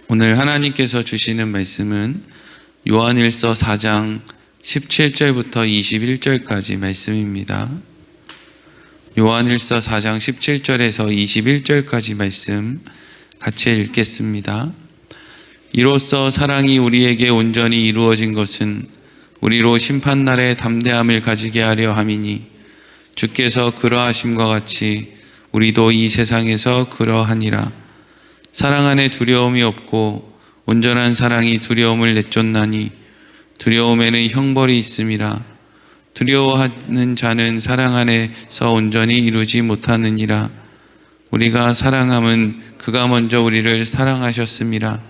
오늘 하나님께서 주시는 말씀은 요한일서 4장 17절부터 21절까지 말씀입니다. 요한일서 4장 17절에서 21절까지 말씀 같이 읽겠습니다. 이로써 사랑이 우리에게 온전히 이루어진 것은 우리로 심판날에 담대함을 가지게 하려 함이니 주께서 그러하심과 같이 우리도 이 세상에서 그러하니라. 사랑 안에 두려움이 없고 온전한 사랑이 두려움을 내쫓나니 두려움에는 형벌이 있음이라. 두려워하는 자는 사랑 안에서 온전히 이루지 못하느니라. 우리가 사랑함은 그가 먼저 우리를 사랑하셨음이라.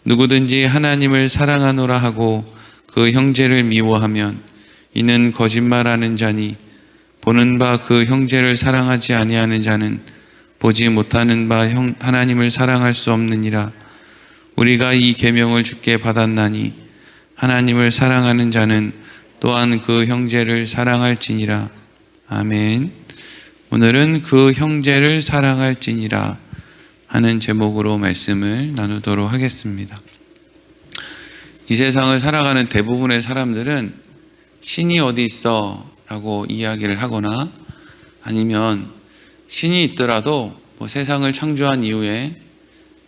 누구든지 하나님을 사랑하노라 하고 그 형제를 미워하면 이는 거짓말하는 자니 보는 바 그 형제를 사랑하지 아니하는 자는 보지 못하는 바 하나님을 사랑할 수 없느니라. 우리가 이 계명을 주께 받았나니 하나님을 사랑하는 자는 또한 그 형제를 사랑할지니라. 아멘. 오늘은 그 형제를 사랑할지니라 하는 제목으로 말씀을 나누도록 하겠습니다. 이 세상을 살아가는 대부분의 사람들은 신이 어디 있어? 라고 이야기를 하거나 아니면 신이 있더라도 세상을 창조한 이후에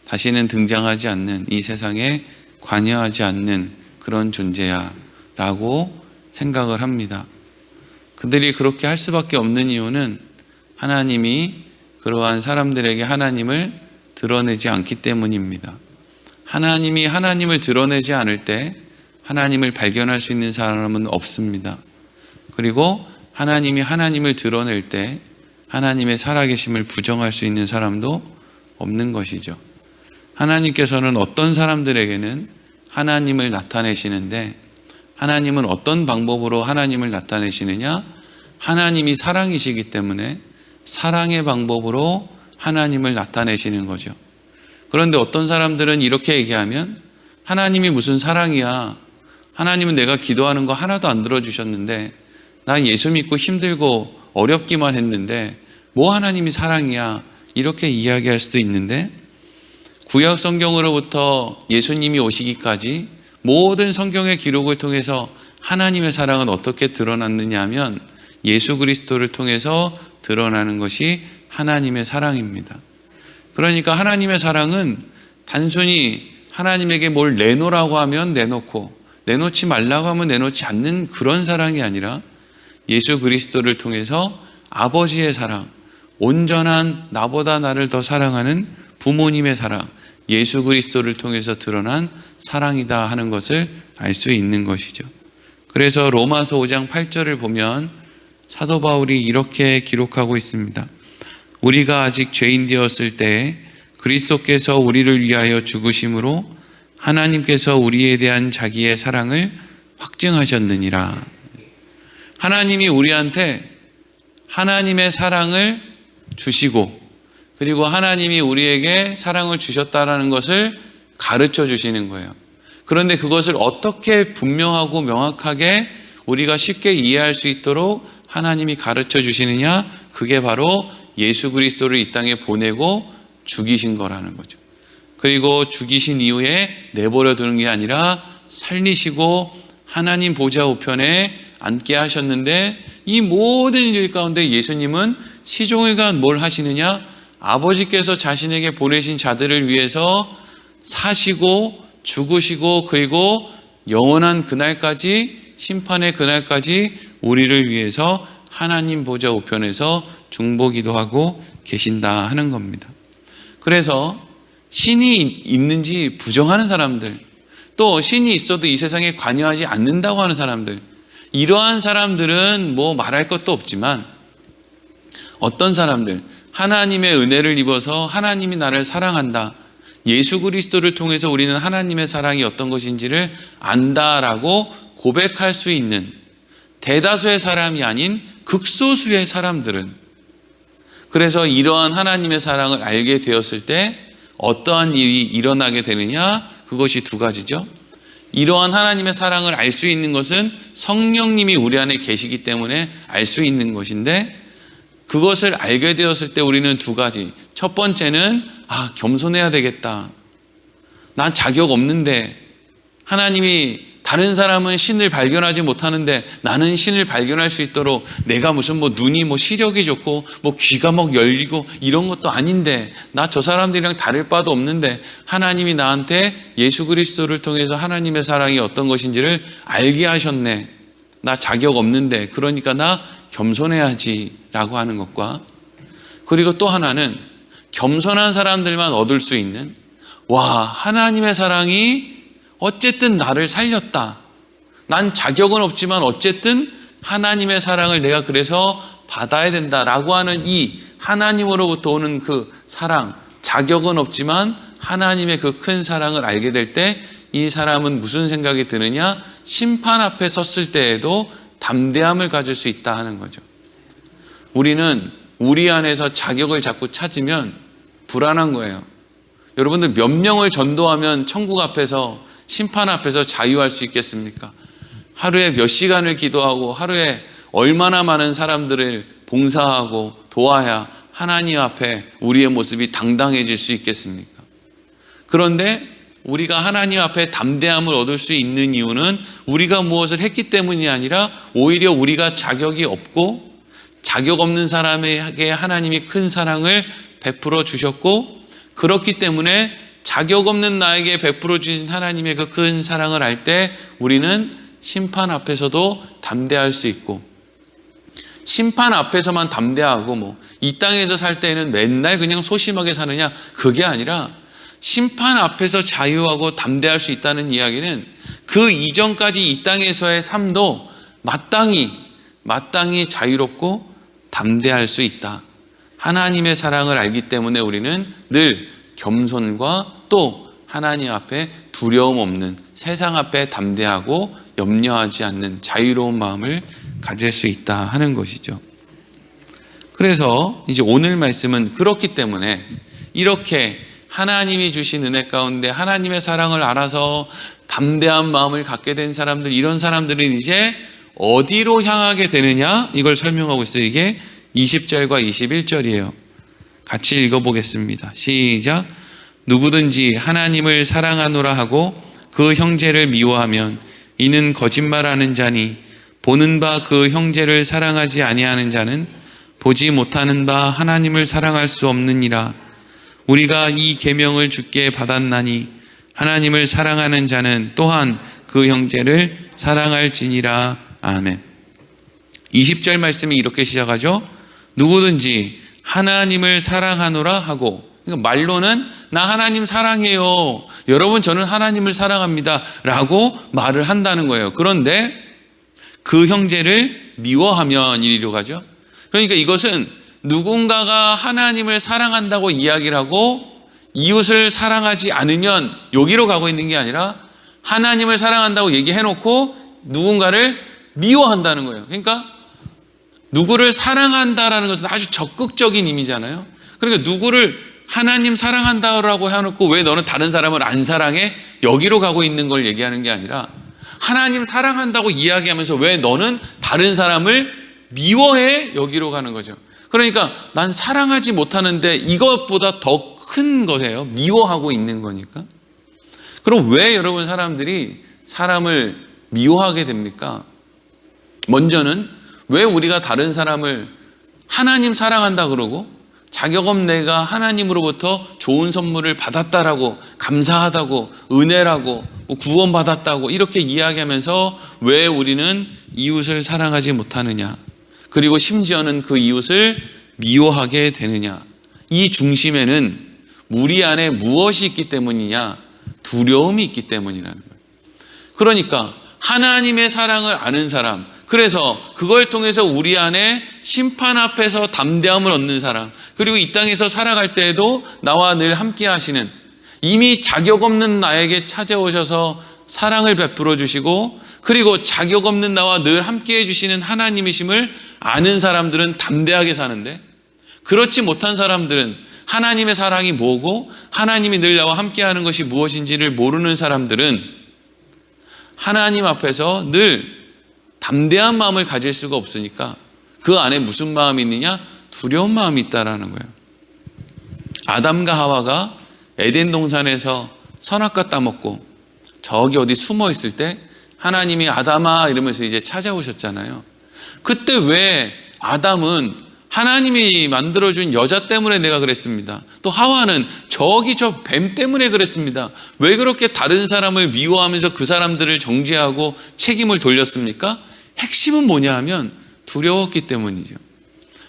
다시는 등장하지 않는, 이 세상에 관여하지 않는 그런 존재야 라고 생각을 합니다. 그들이 그렇게 할 수밖에 없는 이유는 하나님이 그러한 사람들에게 하나님을 드러내지 않기 때문입니다. 하나님이 하나님을 드러내지 않을 때 하나님을 발견할 수 있는 사람은 없습니다. 그리고 하나님이 하나님을 드러낼 때 하나님의 살아계심을 부정할 수 있는 사람도 없는 것이죠. 하나님께서는 어떤 사람들에게는 하나님을 나타내시는데 하나님은 어떤 방법으로 하나님을 나타내시느냐? 하나님이 사랑이시기 때문에 사랑의 방법으로 하나님을 나타내시는 거죠. 그런데 어떤 사람들은 이렇게 얘기하면 하나님이 무슨 사랑이야? 하나님은 내가 기도하는 거 하나도 안 들어주셨는데 난 예수 믿고 힘들고 어렵기만 했는데 뭐 하나님이 사랑이야? 이렇게 이야기할 수도 있는데 구약 성경으로부터 예수님이 오시기까지 모든 성경의 기록을 통해서 하나님의 사랑은 어떻게 드러났느냐 하면 예수 그리스도를 통해서 드러나는 것이 하나님의 사랑입니다. 그러니까 하나님의 사랑은 단순히 하나님에게 뭘 내놓으라고 하면 내놓고 내놓지 말라고 하면 내놓지 않는 그런 사랑이 아니라 예수 그리스도를 통해서 아버지의 사랑, 온전한 나보다 나를 더 사랑하는 부모님의 사랑, 예수 그리스도를 통해서 드러난 사랑이다 하는 것을 알 수 있는 것이죠. 그래서 로마서 5장 8절을 보면 사도 바울이 이렇게 기록하고 있습니다. 우리가 아직 죄인 되었을 때에 그리스도께서 우리를 위하여 죽으심으로 하나님께서 우리에 대한 자기의 사랑을 확증하셨느니라. 하나님이 우리한테 하나님의 사랑을 주시고 그리고 하나님이 우리에게 사랑을 주셨다라는 것을 가르쳐 주시는 거예요. 그런데 그것을 어떻게 분명하고 명확하게 우리가 쉽게 이해할 수 있도록 하나님이 가르쳐 주시느냐? 그게 바로 예수 그리스도를 이 땅에 보내고 죽이신 거라는 거죠. 그리고 죽이신 이후에 내버려 두는 게 아니라 살리시고 하나님 보좌 우편에 앉게 하셨는데 이 모든 일 가운데 예수님은 시종일관 뭘 하시느냐? 아버지께서 자신에게 보내신 자들을 위해서 사시고 죽으시고 그리고 영원한 그날까지, 심판의 그날까지 우리를 위해서 하나님 보좌 우편에서 중보기도 하고 계신다 하는 겁니다. 그래서 신이 있는지 부정하는 사람들, 또 신이 있어도 이 세상에 관여하지 않는다고 하는 사람들, 이러한 사람들은 뭐 말할 것도 없지만 어떤 사람들, 하나님의 은혜를 입어서 하나님이 나를 사랑한다, 예수 그리스도를 통해서 우리는 하나님의 사랑이 어떤 것인지를 안다라고 고백할 수 있는 대다수의 사람이 아닌 극소수의 사람들은, 그래서 이러한 하나님의 사랑을 알게 되었을 때 어떠한 일이 일어나게 되느냐? 그것이 두 가지죠. 이러한 하나님의 사랑을 알 수 있는 것은 성령님이 우리 안에 계시기 때문에 알 수 있는 것인데, 그것을 알게 되었을 때 우리는 두 가지. 첫 번째는 겸손해야 되겠다. 난 자격 없는데, 하나님이 다른 사람은 신을 발견하지 못하는데 나는 신을 발견할 수 있도록 내가 무슨 눈이 시력이 좋고 귀가 열리고 이런 것도 아닌데, 나 저 사람들이랑 다를 바도 없는데 하나님이 나한테 예수 그리스도를 통해서 하나님의 사랑이 어떤 것인지를 알게 하셨네. 나 자격 없는데, 그러니까 나 겸손해야지 라고 하는 것과, 그리고 또 하나는 겸손한 사람들만 얻을 수 있는, 와, 하나님의 사랑이 어쨌든 나를 살렸다. 난 자격은 없지만 어쨌든 하나님의 사랑을 내가 그래서 받아야 된다라고 하는 이 하나님으로부터 오는 그 사랑, 자격은 없지만 하나님의 그 큰 사랑을 알게 될 때 이 사람은 무슨 생각이 드느냐? 심판 앞에 섰을 때에도 담대함을 가질 수 있다 하는 거죠. 우리는 우리 안에서 자격을 자꾸 찾으면 불안한 거예요. 여러분들 몇 명을 전도하면 천국 앞에서, 심판 앞에서 자유할 수 있겠습니까? 하루에 몇 시간을 기도하고 하루에 얼마나 많은 사람들을 봉사하고 도와야 하나님 앞에 우리의 모습이 당당해질 수 있겠습니까? 그런데 우리가 하나님 앞에 담대함을 얻을 수 있는 이유는 우리가 무엇을 했기 때문이 아니라 오히려 우리가 자격이 없고 자격 없는 사람에게 하나님이 큰 사랑을 베풀어 주셨고, 그렇기 때문에 자격 없는 나에게 베풀어 주신 하나님의 그 큰 사랑을 알 때 우리는 심판 앞에서도 담대할 수 있고, 심판 앞에서만 담대하고 이 땅에서 살 때는 맨날 그냥 소심하게 사느냐, 그게 아니라 심판 앞에서 자유하고 담대할 수 있다는 이야기는 그 이전까지 이 땅에서의 삶도 마땅히 자유롭고 담대할 수 있다. 하나님의 사랑을 알기 때문에 우리는 늘 겸손과 또 하나님 앞에 두려움 없는, 세상 앞에 담대하고 염려하지 않는 자유로운 마음을 가질 수 있다 하는 것이죠. 그래서 이제 오늘 말씀은 그렇기 때문에 이렇게 하나님이 주신 은혜 가운데 하나님의 사랑을 알아서 담대한 마음을 갖게 된 사람들, 이런 사람들은 이제 어디로 향하게 되느냐, 이걸 설명하고 있어요. 이게 20절과 21절이에요. 같이 읽어보겠습니다. 시작. 누구든지 하나님을 사랑하노라 하고 그 형제를 미워하면 이는 거짓말하는 자니, 보는 바 그 형제를 사랑하지 아니하는 자는 보지 못하는 바 하나님을 사랑할 수 없느니라. 우리가 이 계명을 주께 받았나니 하나님을 사랑하는 자는 또한 그 형제를 사랑할지니라. 아멘. 20절 말씀이 이렇게 시작하죠. 누구든지 하나님을 사랑하노라 하고, 그러니까 말로는 나 하나님 사랑해요, 여러분 저는 하나님을 사랑합니다 라고 말을 한다는 거예요. 그런데 그 형제를 미워하면 이리로 가죠. 그러니까 이것은 누군가가 하나님을 사랑한다고 이야기를 하고 이웃을 사랑하지 않으면 여기로 가고 있는 게 아니라 하나님을 사랑한다고 얘기해놓고 누군가를 미워한다는 거예요. 그러니까 누구를 사랑한다라는 것은 아주 적극적인 의미잖아요. 그러니까 누구를 하나님 사랑한다라고 해놓고 왜 너는 다른 사람을 안 사랑해? 여기로 가고 있는 걸 얘기하는 게 아니라 하나님 사랑한다고 이야기하면서 왜 너는 다른 사람을 미워해? 여기로 가는 거죠. 그러니까 난 사랑하지 못하는데 이것보다 더 큰 거예요. 미워하고 있는 거니까. 그럼 왜 여러분 사람들이 사람을 미워하게 됩니까? 먼저는 왜 우리가 다른 사람을 하나님 사랑한다 그러고 자격 없는 내가 하나님으로부터 좋은 선물을 받았다라고, 감사하다고, 은혜라고, 구원받았다고 이렇게 이야기하면서 왜 우리는 이웃을 사랑하지 못하느냐, 그리고 심지어는 그 이웃을 미워하게 되느냐. 이 중심에는 우리 안에 무엇이 있기 때문이냐? 두려움이 있기 때문이라는 거예요. 그러니까 하나님의 사랑을 아는 사람, 그래서 그걸 통해서 우리 안에 심판 앞에서 담대함을 얻는 사람, 그리고 이 땅에서 살아갈 때에도 나와 늘 함께 하시는, 이미 자격 없는 나에게 찾아오셔서 사랑을 베풀어 주시고 그리고 자격 없는 나와 늘 함께 해주시는 하나님이심을 아는 사람들은 담대하게 사는데, 그렇지 못한 사람들은 하나님의 사랑이 뭐고 하나님이 늘 나와 함께 하는 것이 무엇인지를 모르는 사람들은 하나님 앞에서 늘 담대한 마음을 가질 수가 없으니까 그 안에 무슨 마음이 있느냐? 두려운 마음이 있다라는 거예요. 아담과 하와가 에덴 동산에서 선악과 따먹고 저기 어디 숨어 있을 때 하나님이 아담아 이러면서 이제 찾아오셨잖아요. 그때 왜 아담은 하나님이 만들어준 여자 때문에 내가 그랬습니다. 또 하와는 저기 저 뱀 때문에 그랬습니다. 왜 그렇게 다른 사람을 미워하면서 그 사람들을 정죄하고 책임을 돌렸습니까? 핵심은 뭐냐 하면 두려웠기 때문이죠.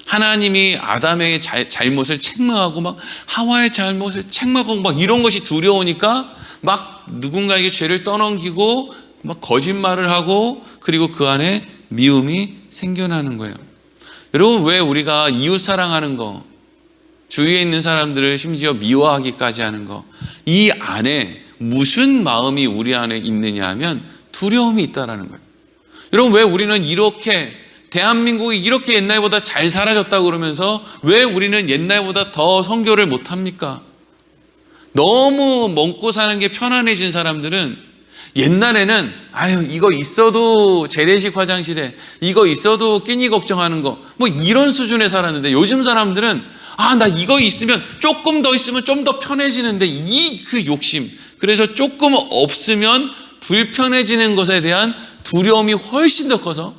하나님이 아담의 잘못을 책망하고 막 하와의 잘못을 책망하고 막 이런 것이 두려우니까 막 누군가에게 죄를 떠넘기고 막 거짓말을 하고 그리고 그 안에 미움이 생겨나는 거예요. 여러분, 왜 우리가 이웃 사랑하는 거, 주위에 있는 사람들을 심지어 미워하기까지 하는 거, 이 안에 무슨 마음이 우리 안에 있느냐 하면 두려움이 있다라는 거예요. 여러분, 왜 우리는 이렇게 대한민국이 이렇게 옛날보다 잘 살아졌다고 그러면서 왜 우리는 옛날보다 더 선교를 못합니까? 너무 먹고 사는 게 편안해진 사람들은 옛날에는 아유 이거 있어도 재래식 화장실에 이거 있어도 끼니 걱정하는 거 뭐 이런 수준에 살았는데 요즘 사람들은 아 나 이거 있으면 조금 더 있으면 좀 더 편해지는데 이 그 욕심, 그래서 조금 없으면 불편해지는 것에 대한 두려움이 훨씬 더 커서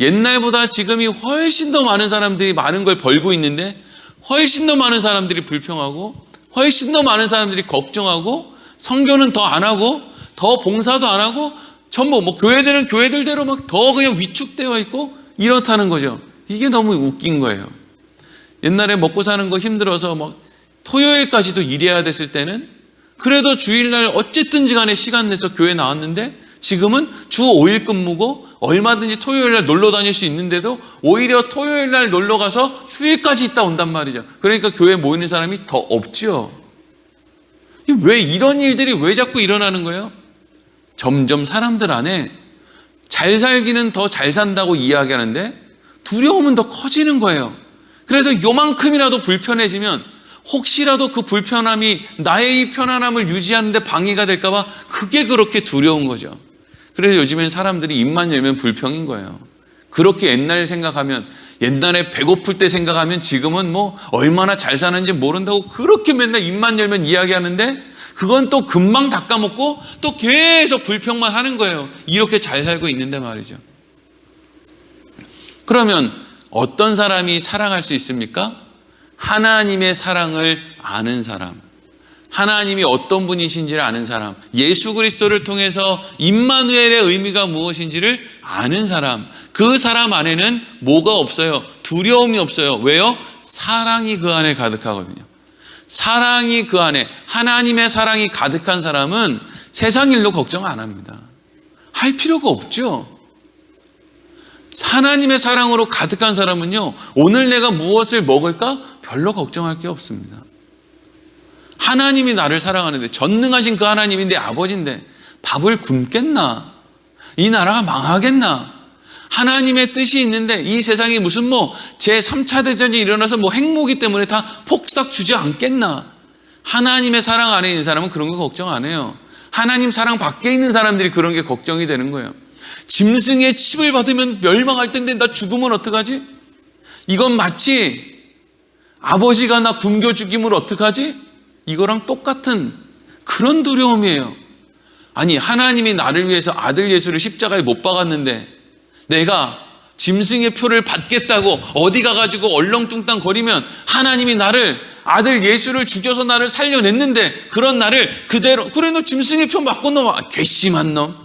옛날보다 지금이 훨씬 더 많은 사람들이 많은 걸 벌고 있는데 훨씬 더 많은 사람들이 불평하고 훨씬 더 많은 사람들이 걱정하고 선교는 더 안 하고 더 봉사도 안 하고 전부 뭐 교회들은 교회들대로 막 더 그냥 위축되어 있고 이렇다는 거죠. 이게 너무 웃긴 거예요. 옛날에 먹고 사는 거 힘들어서 막 토요일까지도 일해야 됐을 때는 그래도 주일날 어쨌든지 간에 시간 내서 교회 나왔는데 지금은 주 5일 근무고 얼마든지 토요일날 놀러 다닐 수 있는데도 오히려 토요일날 놀러 가서 휴일까지 있다 온단 말이죠. 그러니까 교회에 모이는 사람이 더 없죠. 왜 이런 일들이 왜 자꾸 일어나는 거예요? 점점 사람들 안에 잘 살기는 더 잘 산다고 이야기하는데 두려움은 더 커지는 거예요. 그래서 요만큼이라도 불편해지면 혹시라도 그 불편함이 나의 이 편안함을 유지하는 데 방해가 될까 봐 그게 그렇게 두려운 거죠. 그래서 요즘엔 사람들이 입만 열면 불평인 거예요. 그렇게 옛날 생각하면 옛날에 배고플 때 생각하면 지금은 뭐 얼마나 잘 사는지 모른다고 그렇게 맨날 입만 열면 이야기하는데 그건 또 금방 닦아먹고 또 계속 불평만 하는 거예요. 이렇게 잘 살고 있는데 말이죠. 그러면 어떤 사람이 사랑할 수 있습니까? 하나님의 사랑을 아는 사람, 하나님이 어떤 분이신지를 아는 사람, 예수 그리스도를 통해서 임마누엘의 의미가 무엇인지를 아는 사람, 그 사람 안에는 뭐가 없어요? 두려움이 없어요. 왜요? 사랑이 그 안에 가득하거든요. 사랑이 그 안에, 하나님의 사랑이 가득한 사람은 세상 일로 걱정 안 합니다. 할 필요가 없죠. 하나님의 사랑으로 가득한 사람은요, 오늘 내가 무엇을 먹을까? 별로 걱정할 게 없습니다. 하나님이 나를 사랑하는데, 전능하신 그 하나님이 내 아버지인데 밥을 굶겠나? 이 나라가 망하겠나? 하나님의 뜻이 있는데 이 세상이 무슨 뭐 제3차 대전이 일어나서 뭐 핵무기 때문에 다 폭삭 주지 않겠나? 하나님의 사랑 안에 있는 사람은 그런 거 걱정 안 해요. 하나님 사랑 밖에 있는 사람들이 그런 게 걱정이 되는 거예요. 짐승의 칩을 받으면 멸망할 텐데 나 죽으면 어떡하지? 이건 마치 아버지가 나 굶겨 죽이면 어떡하지? 이거랑 똑같은 그런 두려움이에요. 아니, 하나님이 나를 위해서 아들 예수를 십자가에 못 박았는데 내가 짐승의 표를 받겠다고 어디 가가지고 얼렁뚱땅 거리면 하나님이 나를 아들 예수를 죽여서 나를 살려냈는데 그런 나를 그대로 그래 너 짐승의 표 맞고 너 괘씸한 놈,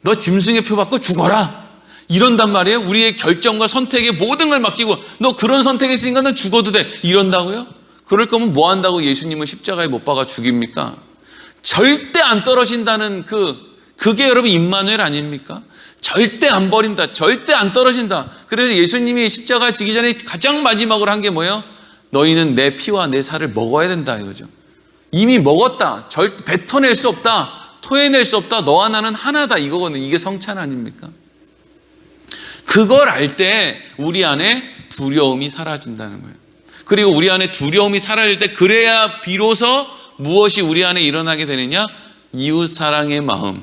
너 짐승의 표 받고 죽어라 이런단 말이에요. 우리의 결정과 선택에 모든 걸 맡기고 너 그런 선택했으니까 너 죽어도 돼 이런다고요? 그럴 거면 뭐 한다고 예수님을 십자가에 못 박아 죽입니까? 절대 안 떨어진다는 그게 여러분 임마누엘 아닙니까? 절대 안 버린다, 절대 안 떨어진다. 그래서 예수님이 십자가 지기 전에 가장 마지막으로 한 게 뭐예요? 너희는 내 피와 내 살을 먹어야 된다 이거죠. 이미 먹었다, 뱉어낼 수 없다, 토해낼 수 없다, 너와 나는 하나다 이거거든요. 이게 성찬 아닙니까? 그걸 알 때 우리 안에 두려움이 사라진다는 거예요. 그리고 우리 안에 두려움이 사라질 때 그래야 비로소 무엇이 우리 안에 일어나게 되느냐? 이웃 사랑의 마음,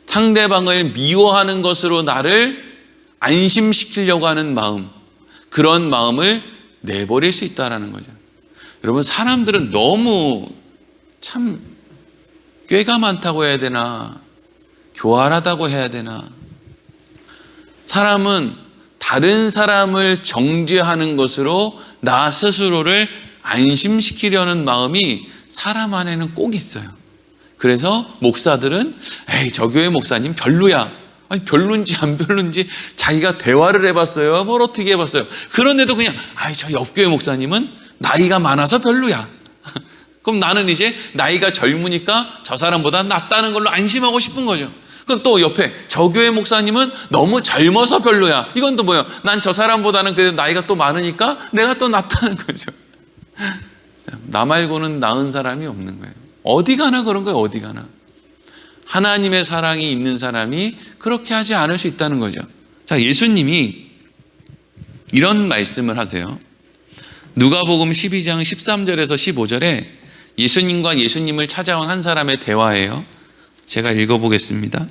상대방을 미워하는 것으로 나를 안심시키려고 하는 마음, 그런 마음을 내버릴 수 있다는 거죠. 여러분, 사람들은 너무 참 꾀가 많다고 해야 되나, 교활하다고 해야 되나. 사람은 다른 사람을 정죄하는 것으로 나 스스로를 안심시키려는 마음이 사람 안에는 꼭 있어요. 그래서 목사들은 에이, 저 교회 목사님 별로야. 아니, 별론지 안 별론지 자기가 대화를 해봤어요? 뭘 어떻게 해봤어요? 그런데도 그냥 저 옆교회 목사님은 나이가 많아서 별로야. 그럼 나는 이제 나이가 젊으니까 저 사람보다 낫다는 걸로 안심하고 싶은 거죠. 그럼 또 옆에 저 교회 목사님은 너무 젊어서 별로야. 이건 또 뭐예요? 난 저 사람보다는 그래도 나이가 또 많으니까 내가 또 낫다는 거죠. 나 말고는 나은 사람이 없는 거예요. 어디 가나 그런 거예요. 어디 가나. 하나님의 사랑이 있는 사람이 그렇게 하지 않을 수 있다는 거죠. 자, 예수님이 이런 말씀을 하세요. 누가복음 12장 13절에서 15절에 예수님과 예수님을 찾아온 한 사람의 대화예요. 제가 읽어보겠습니다.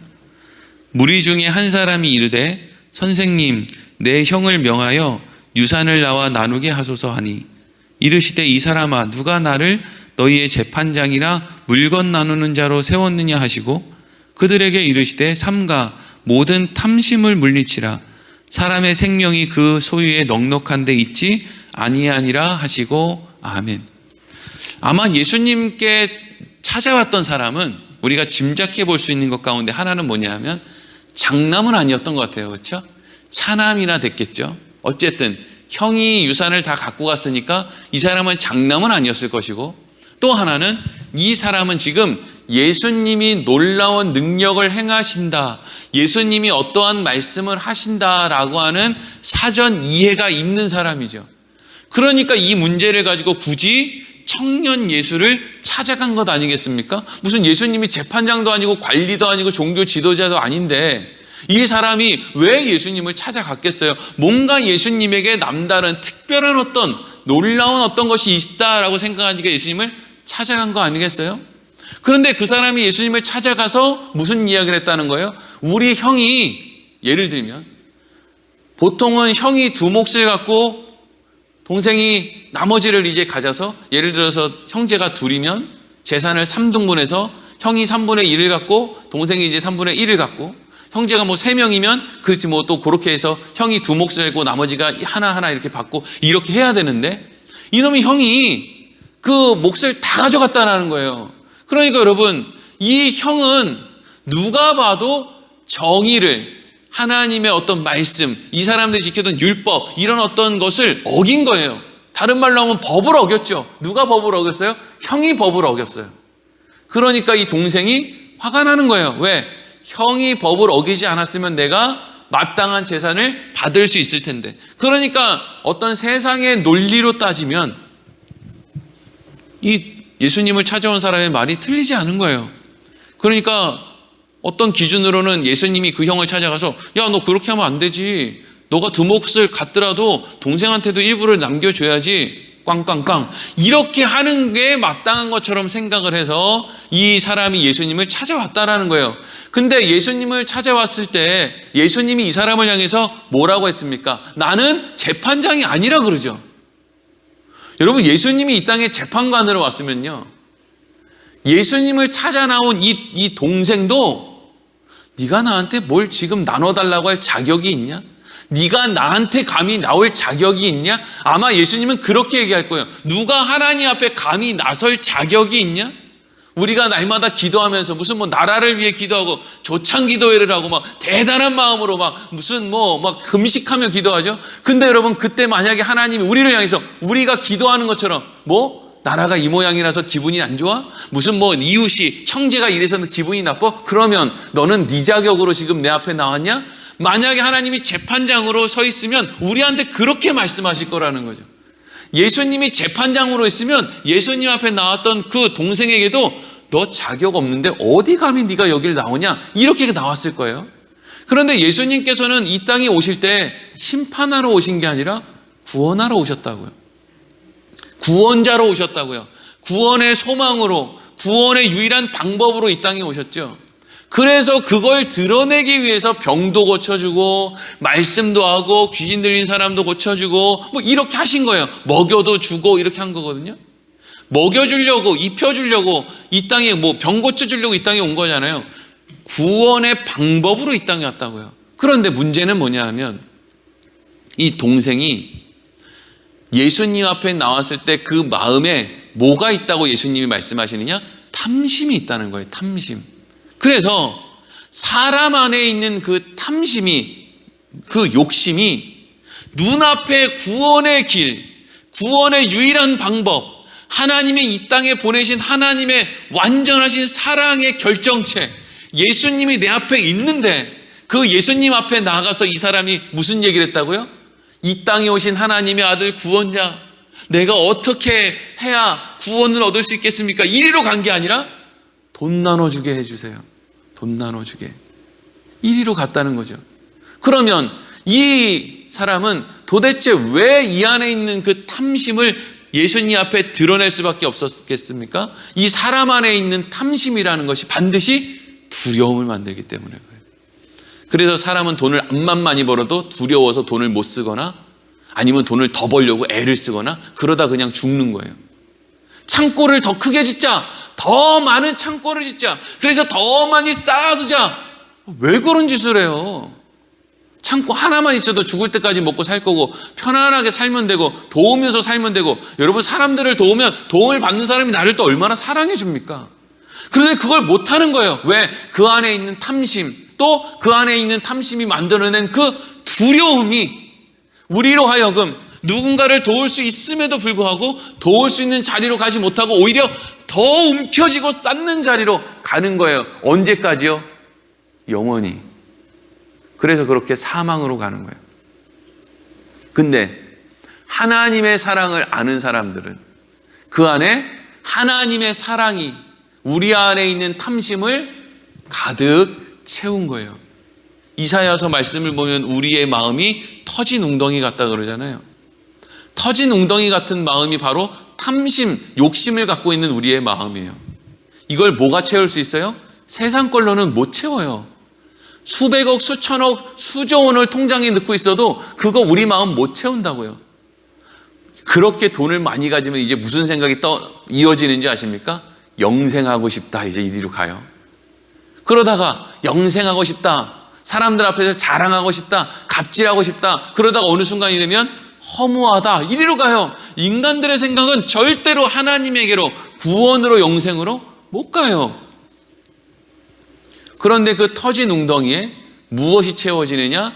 무리 중에 한 사람이 이르되 선생님, 내 형을 명하여 유산을 나와 나누게 하소서 하니 이르시되 이 사람아, 누가 나를 너희의 재판장이라 물건 나누는 자로 세웠느냐 하시고 그들에게 이르시되 삼가 모든 탐심을 물리치라. 사람의 생명이 그 소유에 넉넉한 데 있지 아니하니라 하시고 아멘. 아마 예수님께 찾아왔던 사람은 우리가 짐작해 볼 수 있는 것 가운데 하나는 뭐냐 하면 장남은 아니었던 것 같아요. 그렇죠? 차남이나 됐겠죠. 어쨌든 형이 유산을 다 갖고 갔으니까 이 사람은 장남은 아니었을 것이고, 또 하나는 이 사람은 지금 예수님이 놀라운 능력을 행하신다, 예수님이 어떠한 말씀을 하신다라고 하는 사전 이해가 있는 사람이죠. 그러니까 이 문제를 가지고 굳이 청년 예수를 찾아간 것 아니겠습니까? 무슨 예수님이 재판장도 아니고 관리도 아니고 종교 지도자도 아닌데 이 사람이 왜 예수님을 찾아갔겠어요? 뭔가 예수님에게 남다른 특별한 어떤 놀라운 어떤 것이 있다라고 생각하니까 예수님을 찾아간 거 아니겠어요? 그런데 그 사람이 예수님을 찾아가서 무슨 이야기를 했다는 거예요? 우리 형이, 예를 들면 보통은 형이 두 몫을 갖고 동생이 나머지를 이제 가져서, 예를 들어서 형제가 둘이면 재산을 3등분해서 형이 3분의 1을 갖고 동생이 이제 3분의 1을 갖고, 형제가 뭐 3명이면 그렇지 뭐 또 그렇게 해서 형이 두 몫을 갖고 나머지가 하나하나 이렇게 받고 이렇게 해야 되는데 이놈이 형이 그 몫을 다 가져갔다는 거예요. 그러니까 여러분, 이 형은 누가 봐도 정의를, 하나님의 어떤 말씀, 이 사람들이 지켜둔 율법, 이런 어떤 것을 어긴 거예요. 다른 말로 하면 법을 어겼죠. 누가 법을 어겼어요? 형이 법을 어겼어요. 그러니까 이 동생이 화가 나는 거예요. 왜? 형이 법을 어기지 않았으면 내가 마땅한 재산을 받을 수 있을 텐데. 그러니까 어떤 세상의 논리로 따지면 이 예수님을 찾아온 사람의 말이 틀리지 않은 거예요. 그러니까 어떤 기준으로는 예수님이 그 형을 찾아가서 야, 너 그렇게 하면 안 되지. 너가 두 몫을 갖더라도 동생한테도 일부를 남겨줘야지. 꽝꽝꽝. 이렇게 하는 게 마땅한 것처럼 생각을 해서 이 사람이 예수님을 찾아왔다라는 거예요. 근데 예수님을 찾아왔을 때 예수님이 이 사람을 향해서 뭐라고 했습니까? 나는 재판장이 아니라 그러죠. 여러분, 예수님이 이 땅에 재판관으로 왔으면요, 예수님을 찾아 나온 이 동생도 네가 나한테 뭘 지금 나눠달라고 할 자격이 있냐? 네가 나한테 감히 나올 자격이 있냐? 아마 예수님은 그렇게 얘기할 거예요. 누가 하나님 앞에 감히 나설 자격이 있냐? 우리가 날마다 기도하면서 무슨 뭐 나라를 위해 기도하고 조창 기도회를 하고 막 대단한 마음으로 막 무슨 뭐 막 금식하며 기도하죠. 근데 여러분, 그때 만약에 하나님이 우리를 향해서 우리가 기도하는 것처럼 뭐 나라가 이 모양이라서 기분이 안 좋아? 무슨 뭐 이웃이 형제가 이래서는 기분이 나빠? 그러면 너는 네 자격으로 지금 내 앞에 나왔냐? 만약에 하나님이 재판장으로 서 있으면 우리한테 그렇게 말씀하실 거라는 거죠. 예수님이 재판장으로 있으면 예수님 앞에 나왔던 그 동생에게도 너 자격 없는데 어디 감히 네가 여길 나오냐? 이렇게 나왔을 거예요. 그런데 예수님께서는 이 땅에 오실 때 심판하러 오신 게 아니라 구원하러 오셨다고요. 구원자로 오셨다고요. 구원의 소망으로, 구원의 유일한 방법으로 이 땅에 오셨죠. 그래서 그걸 드러내기 위해서 병도 고쳐주고 말씀도 하고 귀신 들린 사람도 고쳐주고 뭐 이렇게 하신 거예요. 먹여도 주고 이렇게 한 거거든요. 먹여주려고, 입혀주려고, 이 땅에 병 고쳐주려고 이 땅에 온 거잖아요. 구원의 방법으로 이 땅에 왔다고요. 그런데 문제는 뭐냐 하면 이 동생이 예수님 앞에 나왔을 때 그 마음에 뭐가 있다고 예수님이 말씀하시느냐? 탐심이 있다는 거예요. 탐심. 그래서 사람 안에 있는 그 탐심이, 그 욕심이 눈앞에 구원의 길, 구원의 유일한 방법, 하나님이 이 땅에 보내신 하나님의 완전하신 사랑의 결정체, 예수님이 내 앞에 있는데 그 예수님 앞에 나가서 이 사람이 무슨 얘기를 했다고요? 이 땅에 오신 하나님의 아들 구원자, 내가 어떻게 해야 구원을 얻을 수 있겠습니까? 이리로 간 게 아니라 돈 나눠주게 해주세요. 돈 나눠주게. 이리로 갔다는 거죠. 그러면 이 사람은 도대체 왜 이 안에 있는 그 탐심을 예수님 앞에 드러낼 수밖에 없었겠습니까? 이 사람 안에 있는 탐심이라는 것이 반드시 두려움을 만들기 때문에 그래요. 그래서 사람은 돈을 암만 많이 벌어도 두려워서 돈을 못 쓰거나 아니면 돈을 더 벌려고 애를 쓰거나 그러다 그냥 죽는 거예요. 창고를 더 크게 짓자. 더 많은 창고를 짓자. 그래서 더 많이 쌓아두자. 왜 그런 짓을 해요? 창고 하나만 있어도 죽을 때까지 먹고 살 거고 편안하게 살면 되고 도우면서 살면 되고, 여러분 사람들을 도우면 도움을 받는 사람이 나를 또 얼마나 사랑해 줍니까? 그런데 그걸 못하는 거예요. 왜? 그 안에 있는 탐심, 또 그 안에 있는 탐심이 만들어낸 그 두려움이 우리로 하여금 누군가를 도울 수 있음에도 불구하고 도울 수 있는 자리로 가지 못하고 오히려 더 움켜쥐고 쌓는 자리로 가는 거예요. 언제까지요? 영원히. 그래서 그렇게 사망으로 가는 거예요. 근데 하나님의 사랑을 아는 사람들은 그 안에 하나님의 사랑이 우리 안에 있는 탐심을 가득 채운 거예요. 이사야서 말씀을 보면 우리의 마음이 터진 웅덩이 같다 그러잖아요. 터진 웅덩이 같은 마음이 바로 탐심, 욕심을 갖고 있는 우리의 마음이에요. 이걸 뭐가 채울 수 있어요? 세상 걸로는 못 채워요. 수백억, 수천억, 수조 원을 통장에 넣고 있어도 그거 우리 마음 못 채운다고요. 그렇게 돈을 많이 가지면 이제 무슨 생각이 이어지는지 아십니까? 영생하고 싶다. 이제 이리로 가요. 그러다가 영생하고 싶다. 사람들 앞에서 자랑하고 싶다. 갑질하고 싶다. 그러다가 어느 순간이 되면 허무하다. 이리로 가요. 인간들의 생각은 절대로 하나님에게로, 구원으로, 영생으로 못 가요. 그런데 그 터진 웅덩이에 무엇이 채워지느냐?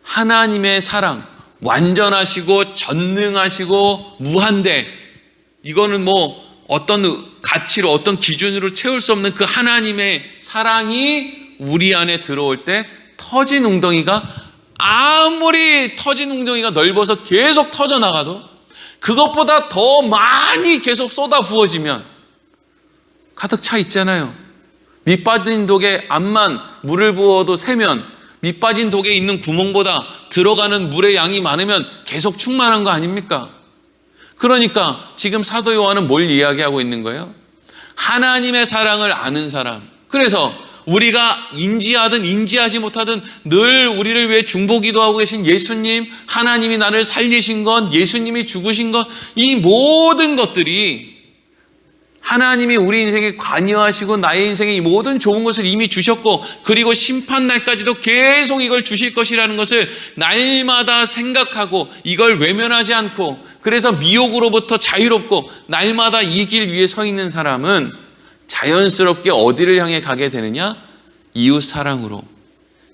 하나님의 사랑, 완전하시고 전능하시고 무한대, 이거는 어떤 가치로, 어떤 기준으로 채울 수 없는 그 하나님의 사랑이 우리 안에 들어올 때 터진 웅덩이가, 아무리 터진 웅덩이가 넓어서 계속 터져나가도 그것보다 더 많이 계속 쏟아 부어지면 가득 차 있잖아요. 밑 빠진 독에 암만 물을 부어도 새면 밑 빠진 독에 있는 구멍보다 들어가는 물의 양이 많으면 계속 충만한 거 아닙니까? 그러니까 지금 사도 요한은 뭘 이야기하고 있는 거예요? 하나님의 사랑을 아는 사람. 그래서 우리가 인지하든 인지하지 못하든 늘 우리를 위해 중보기도하고 계신 예수님, 하나님이 나를 살리신 것, 예수님이 죽으신 것, 이 모든 것들이 하나님이 우리 인생에 관여하시고 나의 인생에 이 모든 좋은 것을 이미 주셨고, 그리고 심판날까지도 계속 이걸 주실 것이라는 것을 날마다 생각하고 이걸 외면하지 않고, 그래서 미혹으로부터 자유롭고 날마다 이 길 위에 서 있는 사람은 자연스럽게 어디를 향해 가게 되느냐? 이웃 사랑으로,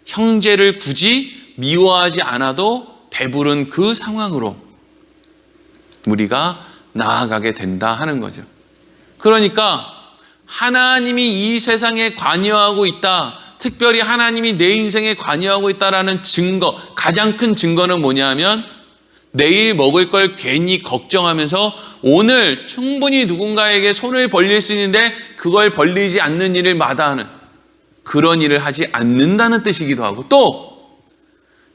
형제를 굳이 미워하지 않아도 배부른 그 상황으로 우리가 나아가게 된다 하는 거죠. 그러니까 하나님이 이 세상에 관여하고 있다, 특별히 하나님이 내 인생에 관여하고 있다라는 증거, 가장 큰 증거는 뭐냐면 내일 먹을 걸 괜히 걱정하면서 오늘 충분히 누군가에게 손을 벌릴 수 있는데 그걸 벌리지 않는 일을 마다하는, 그런 일을 하지 않는다는 뜻이기도 하고, 또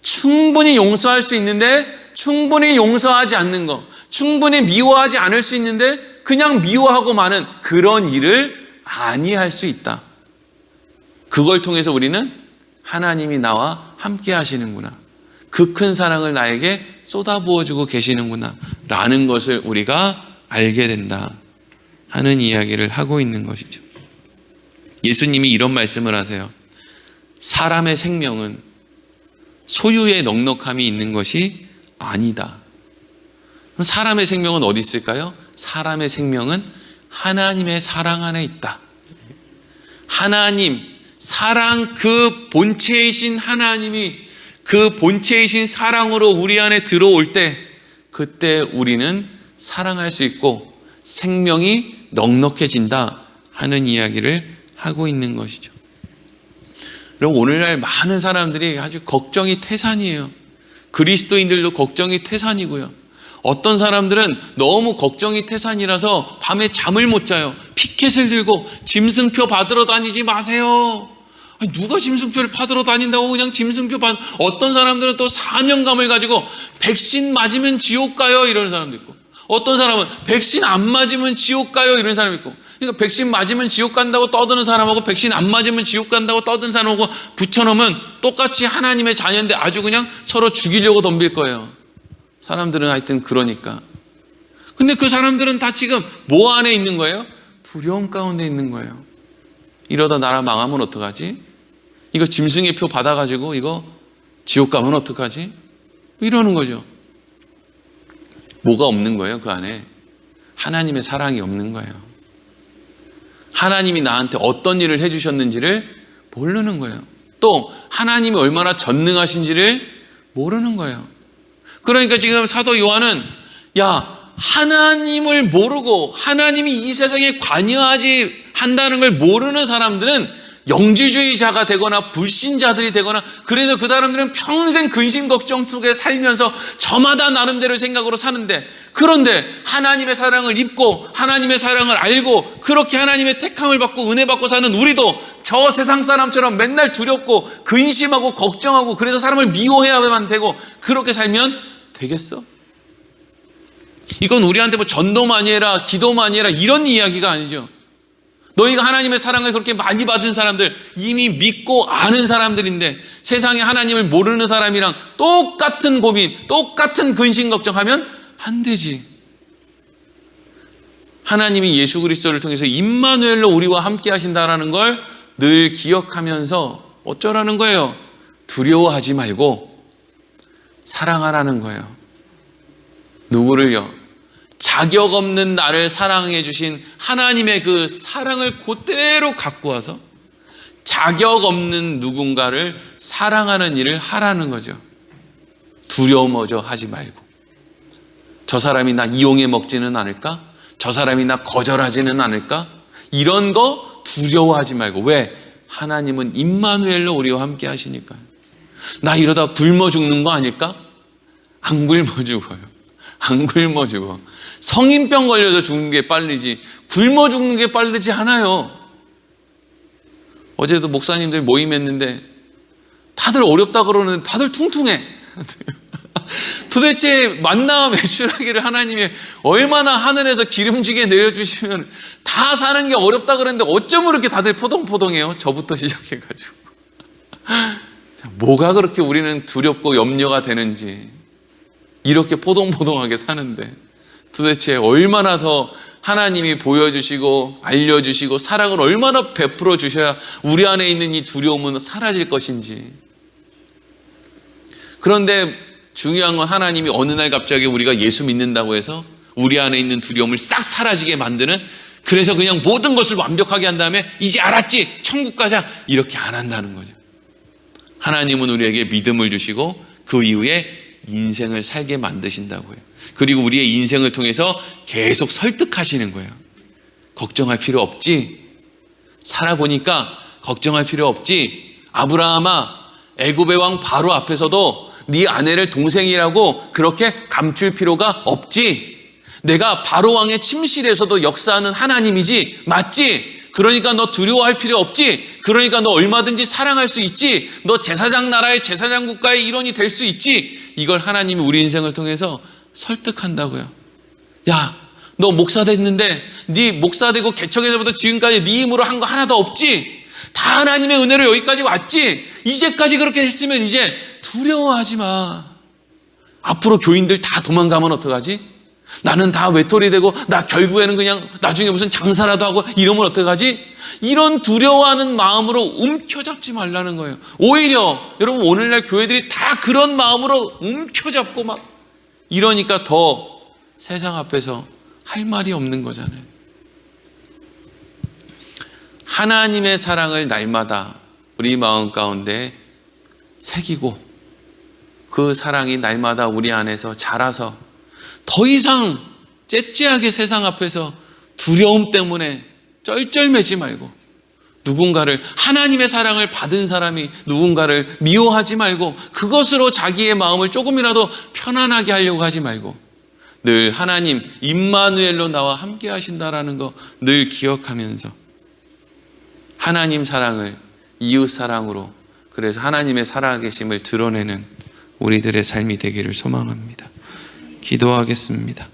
충분히 용서할 수 있는데 충분히 용서하지 않는 것, 충분히 미워하지 않을 수 있는데 그냥 미워하고 마는 그런 일을 아니할 수 있다. 그걸 통해서 우리는 하나님이 나와 함께 하시는구나, 그 큰 사랑을 나에게 쏟아부어주고 계시는구나 라는 것을 우리가 알게 된다. 하는 이야기를 하고 있는 것이죠. 예수님이 이런 말씀을 하세요. 사람의 생명은 소유의 넉넉함이 있는 것이 아니다. 사람의 생명은 어디 있을까요? 사람의 생명은 하나님의 사랑 안에 있다. 하나님, 사랑, 그 본체이신 하나님이 그 본체이신 사랑으로 우리 안에 들어올 때, 그때 우리는 사랑할 수 있고 생명이 넉넉해진다 하는 이야기를 하고 있는 것이죠. 그럼 오늘날 많은 사람들이 아주 걱정이 태산이에요. 그리스도인들도 걱정이 태산이고요. 어떤 사람들은 너무 걱정이 태산이라서 밤에 잠을 못 자요. 피켓을 들고 짐승표 받으러 다니지 마세요. 아니, 누가 짐승표를 받으러 다닌다고 그냥 짐승표 어떤 사람들은 또 사명감을 가지고 백신 맞으면 지옥 가요 이러는 사람도 있고, 어떤 사람은 백신 안 맞으면 지옥 가요 이런 사람이 있고. 그러니까 백신 맞으면 지옥 간다고 떠드는 사람하고 백신 안 맞으면 지옥 간다고 떠드는 사람하고 붙여놓으면 똑같이 하나님의 자녀인데 아주 그냥 서로 죽이려고 덤빌 거예요. 사람들은 하여튼 그러니까. 근데 그 사람들은 다 지금 뭐 안에 있는 거예요? 두려움 가운데 있는 거예요. 이러다 나라 망하면 어떡하지? 이거 짐승의 표 받아가지고 이거 지옥 가면 어떡하지? 이러는 거죠. 뭐가 없는 거예요? 그 안에 하나님의 사랑이 없는 거예요. 하나님이 나한테 어떤 일을 해주셨는지를 모르는 거예요. 또 하나님이 얼마나 전능하신지를 모르는 거예요. 그러니까 지금 사도 요한은, 야, 하나님을 모르고 하나님이 이 세상에 관여하지 한다는 걸 모르는 사람들은 영지주의자가 되거나 불신자들이 되거나, 그래서 그 사람들은 평생 근심 걱정 속에 살면서 저마다 나름대로 생각으로 사는데, 그런데 하나님의 사랑을 입고 하나님의 사랑을 알고 그렇게 하나님의 택함을 받고 은혜 받고 사는 우리도 저 세상 사람처럼 맨날 두렵고 근심하고 걱정하고 그래서 사람을 미워해야만 되고 그렇게 살면 되겠어? 이건 우리한테 뭐 전도 많이 해라, 기도 많이 해라 이런 이야기가 아니죠. 너희가 하나님의 사랑을 그렇게 많이 받은 사람들, 이미 믿고 아는 사람들인데 세상에 하나님을 모르는 사람이랑 똑같은 고민, 똑같은 근심 걱정하면 안 되지. 하나님이 예수 그리스도를 통해서 임마누엘로 우리와 함께 하신다라는 걸 늘 기억하면서 어쩌라는 거예요? 두려워하지 말고 사랑하라는 거예요. 누구를요? 자격 없는 나를 사랑해 주신 하나님의 그 사랑을 그대로 갖고 와서 자격 없는 누군가를 사랑하는 일을 하라는 거죠. 두려워져 하지 말고. 저 사람이 나 이용해 먹지는 않을까? 저 사람이 나 거절하지는 않을까? 이런 거 두려워하지 말고. 왜? 하나님은 임마누엘로 우리와 함께 하시니까요. 나 이러다 굶어 죽는 거 아닐까? 안 굶어 죽어요. 안 굶어 죽어. 성인병 걸려서 죽는 게 빠르지 굶어 죽는 게 빠르지 않아요. 어제도 목사님들 모임했는데 다들 어렵다 그러는데 다들 퉁퉁해. 도대체 만나 매출하기를 하나님이 얼마나 하늘에서 기름지게 내려주시면 다 사는 게 어렵다 그랬는데 어쩜 그렇게 다들 포동포동해요? 저부터 시작해가지고. 뭐가 그렇게 우리는 두렵고 염려가 되는지, 이렇게 포동포동하게 사는데 도대체 얼마나 더 하나님이 보여주시고 알려주시고 사랑을 얼마나 베풀어 주셔야 우리 안에 있는 이 두려움은 사라질 것인지. 그런데 중요한 건 하나님이 어느 날 갑자기 우리가 예수 믿는다고 해서 우리 안에 있는 두려움을 싹 사라지게 만드는, 그래서 그냥 모든 것을 완벽하게 한 다음에 이제 알았지 천국 가자 이렇게 안 한다는 거죠. 하나님은 우리에게 믿음을 주시고 그 이후에 인생을 살게 만드신다고요. 그리고 우리의 인생을 통해서 계속 설득하시는 거예요. 걱정할 필요 없지. 살아보니까 걱정할 필요 없지. 아브라함아, 애굽의 왕 바로 앞에서도 네 아내를 동생이라고 그렇게 감출 필요가 없지. 내가 바로 왕의 침실에서도 역사하는 하나님이지. 맞지? 그러니까 너 두려워할 필요 없지. 그러니까 너 얼마든지 사랑할 수 있지. 너 제사장 나라의 제사장 국가의 일원이 될 수 있지. 이걸 하나님이 우리 인생을 통해서 설득한다고요. 야, 너 목사 됐는데 네 목사 되고 개척에서부터 지금까지 네 힘으로 한 거 하나도 없지. 다 하나님의 은혜로 여기까지 왔지. 이제까지 그렇게 했으면 이제 두려워하지 마. 앞으로 교인들 다 도망가면 어떡하지? 나는 다 외톨이 되고 나 결국에는 그냥 나중에 무슨 장사라도 하고 이러면 어떡하지? 이런 두려워하는 마음으로 움켜잡지 말라는 거예요. 오히려 여러분 오늘날 교회들이 다 그런 마음으로 움켜잡고 막 이러니까 더 세상 앞에서 할 말이 없는 거잖아요. 하나님의 사랑을 날마다 우리 마음 가운데 새기고 그 사랑이 날마다 우리 안에서 자라서 더 이상 째째하게 세상 앞에서 두려움 때문에 쩔쩔매지 말고 누군가를 하나님의 사랑을 받은 사람이 누군가를 미워하지 말고 그것으로 자기의 마음을 조금이라도 편안하게 하려고 하지 말고 늘 하나님 임마누엘로 나와 함께 하신다라는 거 늘 기억하면서 하나님 사랑을 이웃 사랑으로 그래서 하나님의 살아계심을 드러내는 우리들의 삶이 되기를 소망합니다. 기도하겠습니다.